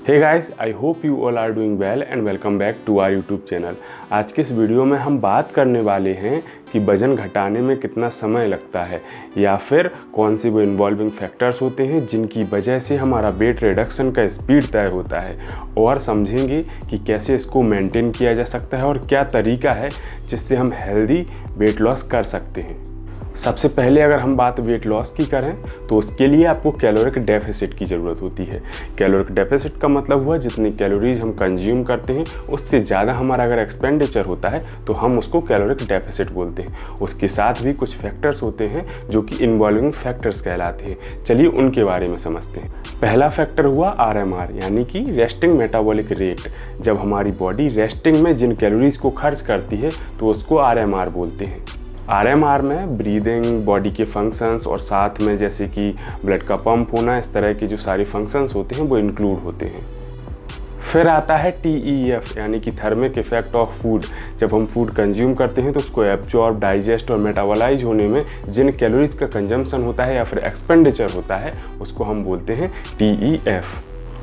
Hey guys, I hope you all are doing well and welcome back to our YouTube channel. आज के इस video में हम बात करने वाले हैं कि वज़न घटाने में कितना समय लगता है या फिर कौन से वो इन्वॉल्विंग फैक्टर्स होते हैं जिनकी वजह से हमारा वेट रिडक्शन का स्पीड तय होता है, और समझेंगे कि कैसे इसको मेंटेन किया जा सकता है और क्या तरीका है जिससे हम हेल्दी वेट लॉस कर सकते हैं। सबसे पहले अगर हम बात वेट लॉस की करें तो उसके लिए आपको कैलोरिक डेफिसिट की ज़रूरत होती है। कैलोरिक डेफिसिट का मतलब हुआ जितनी कैलोरीज हम कंज्यूम करते हैं उससे ज़्यादा हमारा अगर एक्सपेंडिचर होता है तो हम उसको कैलोरिक डेफिसिट बोलते हैं। उसके साथ भी कुछ फैक्टर्स होते हैं जो कि इन्वॉल्विंग फैक्टर्स कहलाते हैं। चलिए उनके बारे में समझते हैं। पहला फैक्टर हुआ RMR यानी कि रेस्टिंग मेटाबॉलिक रेट। जब हमारी बॉडी रेस्टिंग में जिन कैलोरीज को खर्च करती है तो उसको RMR बोलते हैं। RMR में ब्रीदिंग, बॉडी के फंक्शंस और साथ में जैसे कि ब्लड का पंप होना, इस तरह के जो सारे फंक्शंस होते हैं वो इंक्लूड होते हैं। फिर आता है TEF यानी कि थर्मिक इफेक्ट ऑफ फूड। जब हम फूड कंज्यूम करते हैं तो उसको एब्जॉर्ब, डाइजेस्ट और मेटाबोलाइज होने में जिन कैलोरीज का कंजम्पशन होता है या फिर एक्सपेंडिचर होता है उसको हम बोलते हैं TEF।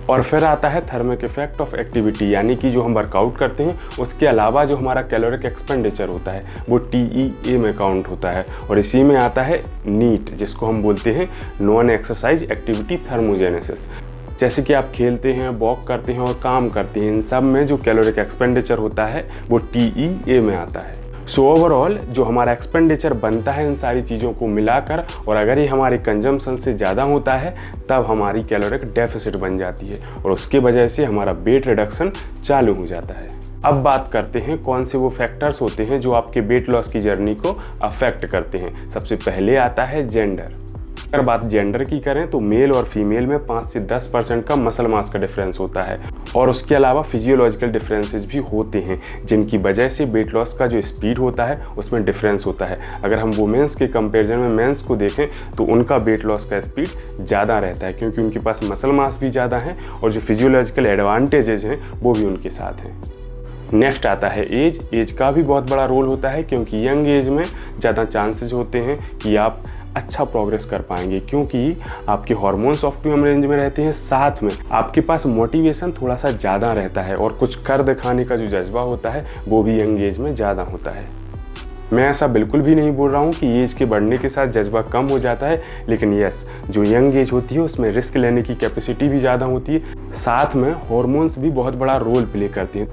और फिर आता है थर्मिक इफेक्ट ऑफ एक्टिविटी यानी कि जो हम वर्कआउट करते हैं उसके अलावा जो हमारा कैलोरिक एक्सपेंडिचर होता है वो TEA में काउंट होता है। और इसी में आता है NEAT जिसको हम बोलते हैं नॉन एक्सरसाइज एक्टिविटी थर्मोजेनेसिस। जैसे कि आप खेलते हैं, वॉक करते हैं और काम करते हैं, इन सब में जो कैलोरिक एक्सपेंडिचर होता है वो TEA में आता है। सो ओवरऑल जो हमारा एक्सपेंडिचर बनता है इन सारी चीज़ों को मिलाकर, और अगर ये हमारे कंजम्पशन से ज़्यादा होता है तब हमारी कैलोरिक डेफिसिट बन जाती है और उसके वजह से हमारा वेट रिडक्शन चालू हो जाता है। अब बात करते हैं कौन से वो फैक्टर्स होते हैं जो आपके वेट लॉस की जर्नी को अफेक्ट करते हैं। सबसे पहले आता है जेंडर। अगर बात जेंडर की करें तो मेल और फीमेल में 5 से 10% का मसल मास का डिफरेंस होता है, और उसके अलावा फिजियोलॉजिकल डिफरेंसेस भी होते हैं जिनकी वजह से वेट लॉस का जो स्पीड होता है उसमें डिफरेंस होता है। अगर हम वुमेंस के कंपैरिजन में मेंस को देखें तो उनका वेट लॉस का स्पीड ज़्यादा रहता है क्योंकि उनके पास मसल मास भी ज़्यादा है और जो फिजियोलॉजिकल एडवांटेजेज हैं वो भी उनके साथ हैं। नेक्स्ट आता है एज। एज का भी बहुत बड़ा रोल होता है क्योंकि यंग एज में ज़्यादा चांसेस होते हैं कि आप अच्छा प्रोग्रेस कर पाएंगे क्योंकि आपके हार्मोन्स ऑप्टिमम रेंज में रहते हैं, साथ में आपके पास मोटिवेशन थोड़ा सा ज़्यादा रहता है और कुछ कर दिखाने का जो जज्बा होता है वो भी यंग एज में ज़्यादा होता है। मैं ऐसा बिल्कुल भी नहीं बोल रहा हूँ कि एज के बढ़ने के साथ जज्बा कम हो जाता है, लेकिन यस, जो यंग एज होती है उसमें रिस्क लेने की कैपेसिटी भी ज़्यादा होती है, साथ में हार्मोन्स भी बहुत बड़ा रोल प्ले करते हैं।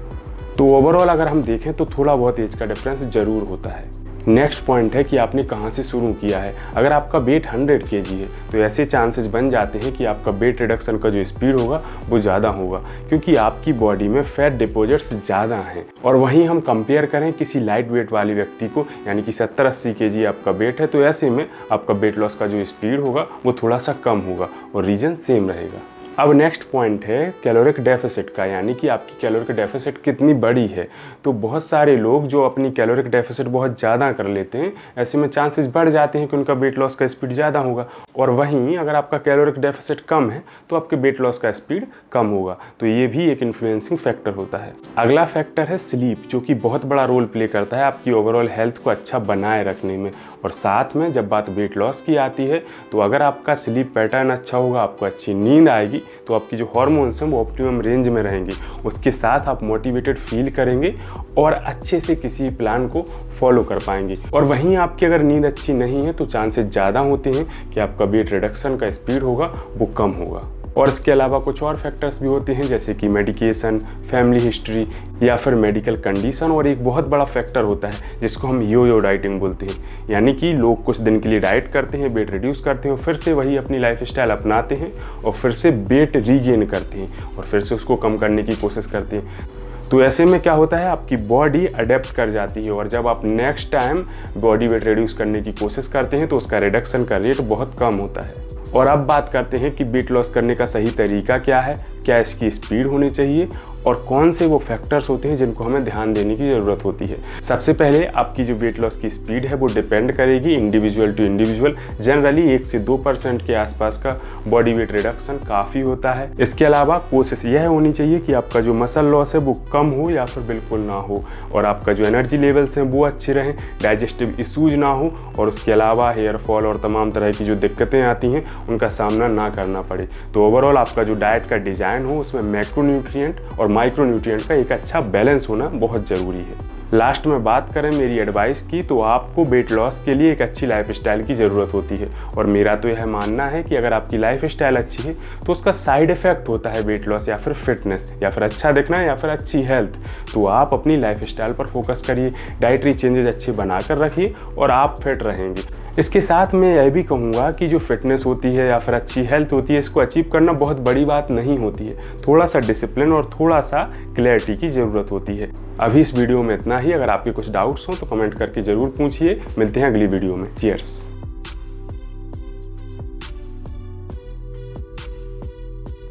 तो ओवरऑल अगर हम देखें तो थोड़ा बहुत एज का डिफरेंस ज़रूर होता है। नेक्स्ट पॉइंट है कि आपने कहाँ से शुरू किया है। अगर आपका वेट 100 kg है तो ऐसे चांसेस बन जाते हैं कि आपका वेट रिडक्शन का जो स्पीड होगा वो ज़्यादा होगा क्योंकि आपकी बॉडी में फैट डिपॉजिट्स ज़्यादा हैं। और वहीं हम कंपेयर करें किसी लाइट वेट वाले व्यक्ति को, यानी कि 70-80 kg आपका वेट है, तो ऐसे में आपका वेट लॉस का जो स्पीड होगा वो थोड़ा सा कम होगा और रीजन सेम रहेगा। अब नेक्स्ट पॉइंट है कैलोरिक डेफिसिट का, यानी कि आपकी कैलोरिक डेफिसिट कितनी बड़ी है। तो बहुत सारे लोग जो अपनी कैलोरिक डेफिसिट बहुत ज़्यादा कर लेते हैं, ऐसे में चांसेस बढ़ जाते हैं कि उनका वेट लॉस का स्पीड ज़्यादा होगा, और वहीं अगर आपका कैलोरिक डेफिसिट कम है तो आपके वेट लॉस का स्पीड कम होगा। तो ये भी एक इन्फ्लुएंसिंग फैक्टर होता है। अगला फैक्टर है स्लीप, जो कि बहुत बड़ा रोल प्ले करता है आपकी ओवरऑल हेल्थ को अच्छा बनाए रखने में। और साथ में जब बात वेट लॉस की आती है तो अगर आपका स्लीप पैटर्न अच्छा होगा, आपको अच्छी नींद आएगी, तो आपकी जो हार्मोन्स हैं वो ऑप्टिमम रेंज में रहेंगे। उसके साथ आप मोटिवेटेड फील करेंगे और अच्छे से किसी प्लान को फॉलो कर पाएंगे। और वहीं आपकी अगर नींद अच्छी नहीं है तो चांसेस ज़्यादा होते हैं कि आपका वेट रिडक्शन का स्पीड होगा वो कम होगा। और इसके अलावा कुछ और फैक्टर्स भी होते हैं जैसे कि मेडिकेशन, फैमिली हिस्ट्री या फिर मेडिकल कंडीशन। और एक बहुत बड़ा फैक्टर होता है जिसको हम यो डाइटिंग बोलते हैं, यानी कि लोग कुछ दिन के लिए डाइट करते हैं, वेट रिड्यूस करते हैं और फिर से वही अपनी लाइफस्टाइल अपनाते हैं और फिर से वेट रीगेन करते हैं और फिर से उसको कम करने की कोशिश करते हैं। तो ऐसे में क्या होता है, आपकी बॉडी अडेप्ट कर जाती है और जब आप next time body weight reduce करने की कोशिश करते हैं तो उसका रिडक्शन का रेट बहुत कम होता है। और अब बात करते हैं कि वेट लॉस करने का सही तरीका क्या है, क्या इसकी स्पीड होनी चाहिए और कौन से वो फैक्टर्स होते हैं जिनको हमें ध्यान देने की ज़रूरत होती है। सबसे पहले आपकी जो वेट लॉस की स्पीड है वो डिपेंड करेगी इंडिविजुअल टू इंडिविजुअल। जनरली 1 से 2% के आसपास का बॉडी वेट रिडक्शन काफ़ी होता है। इसके अलावा कोशिश यह होनी चाहिए कि आपका जो मसल लॉस है वो कम हो या फिर बिल्कुल ना हो, और आपका जो एनर्जी लेवल्स हैं वो अच्छे रहें, डाइजेस्टिव इशूज ना हो, और उसके अलावा हेयर फॉल और तमाम तरह की जो दिक्कतें आती हैं उनका सामना ना करना पड़े। तो ओवरऑल आपका जो डाइट का डिज़ाइन हो उसमें मैक्रोन्यूट्रिएंट और माइक्रोन्यूट्रिएंट का एक अच्छा बैलेंस होना बहुत ज़रूरी है। लास्ट में बात करें मेरी एडवाइस की, तो आपको वेट लॉस के लिए एक अच्छी लाइफस्टाइल की ज़रूरत होती है, और मेरा तो यह मानना है कि अगर आपकी लाइफस्टाइल अच्छी है तो उसका साइड इफेक्ट होता है वेट लॉस या फिर फिटनेस या फिर अच्छा दिखना या फिर अच्छी हेल्थ। तो आप अपनी लाइफस्टाइल पर फोकस करिए, डाइटरी चेंजेस अच्छे बनाकर रखिए और आप फिट रहेंगे। इसके साथ मैं यह भी कहूँगा कि जो फिटनेस होती है या फिर अच्छी हेल्थ होती है, इसको अचीव करना बहुत बड़ी बात नहीं होती है। थोड़ा सा डिसिप्लिन और थोड़ा सा क्लैरिटी की ज़रूरत होती है। अभी इस वीडियो में इतना ही। अगर आपके कुछ डाउट्स हों तो कमेंट करके ज़रूर पूछिए। मिलते हैं अगली वीडियो में। चीयर्स।